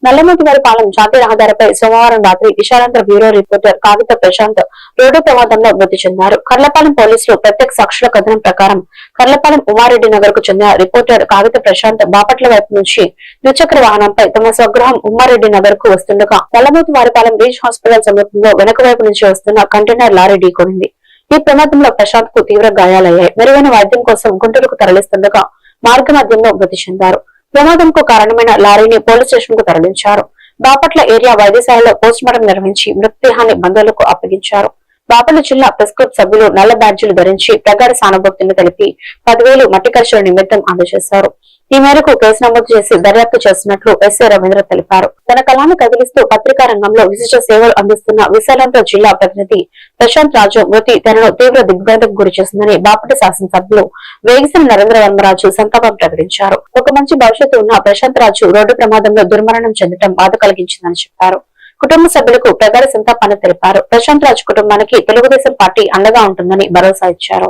నల్లమూతివారిపాలెం జాతీయ రహదారిపై సోమవారం రాత్రి విశాలాంధ్ర బ్యూరో రిపోర్టర్ కాగిత ప్రశాంత్ రోడ్డు ప్రమాదంలో మృతి చెందారు. కర్లపాలెం పోలీసులు ప్రత్యేక సాక్షుల కథనం ప్రకారం కర్లపాలెం ఉమారెడ్డి నగర్ కు చెందిన రిపోర్టర్ కాగిత ప్రశాంత్ బాపట్ల వైపు నుంచి ద్విచక్ర వాహనంపై తమ స్వగృహం ఉమ్మారెడ్డి నగర్ కు వస్తుండగా నల్లమూతివారిపాలెం రీచ్ హాస్పిటల్ సమీపంలో వెనక వైపు నుంచి వస్తున్న కంటైనర్ లారీ ఢీకొనింది. ఈ ప్రమాదంలో ప్రశాంత్ కు తీవ్ర గాయాలయ్యాయి. మెరుగైన వైద్యం కోసం గుంటూరుకు తరలిస్తుండగా మార్గ మధ్యంలో మృతి చెందారు. ప్రమాదంకు కారణమైన లారీని పోలీస్ స్టేషన్ కు తరలించారు. బాపట్ల ఏరియా వైద్యశాలలో పోస్టుమార్టం నిర్వహించి మృతదేహాన్ని బంధువులకు అప్పగించారు. బాపట్ల జిల్లా ప్రెస్ క్లబ్ సభ్యులు నల్ల బ్యాడ్జీలు ధరించి ప్రగాఢ సానుభూతిని తెలిపి 10,000 మట్టి ఖర్చుల నిమిత్తం అందజేశారు. ఈ మేరకు కేసు నమోదు చేసి దర్యాప్తు చేస్తున్నట్లు ఎస్ఐ రవీంద్ర తెలిపారు. తన కళాన్ని కదిలిస్తూ పత్రికా రంగంలో విశిష్ట సేవలు అందిస్తున్న విశాలాంధ్ర జిల్లా ప్రతినిధి ప్రశాంత్ రాజు మృతి తనను తీవ్ర దిగ్భ్రాంతికి గురి చేసిందని బాపట్ల శాసనసభ్యులు వేగిసిన నరేంద్ర వర్మరాజు సంతాపం ప్రకటించారు. ఒక మంచి భవిష్యత్తు ఉన్న ప్రశాంత్ రాజు రోడ్డు ప్రమాదంలో దుర్మరణం చెందడం బాధ కలిగించిందని చెప్పారు. కుటుంబ సభ్యులకు ప్రగాఢ సంతాపాన్ని తెలిపారు. ప్రశాంత్ రాజు కుటుంబానికి తెలుగుదేశం పార్టీ అండగా ఉంటుందని భరోసా ఇచ్చారు.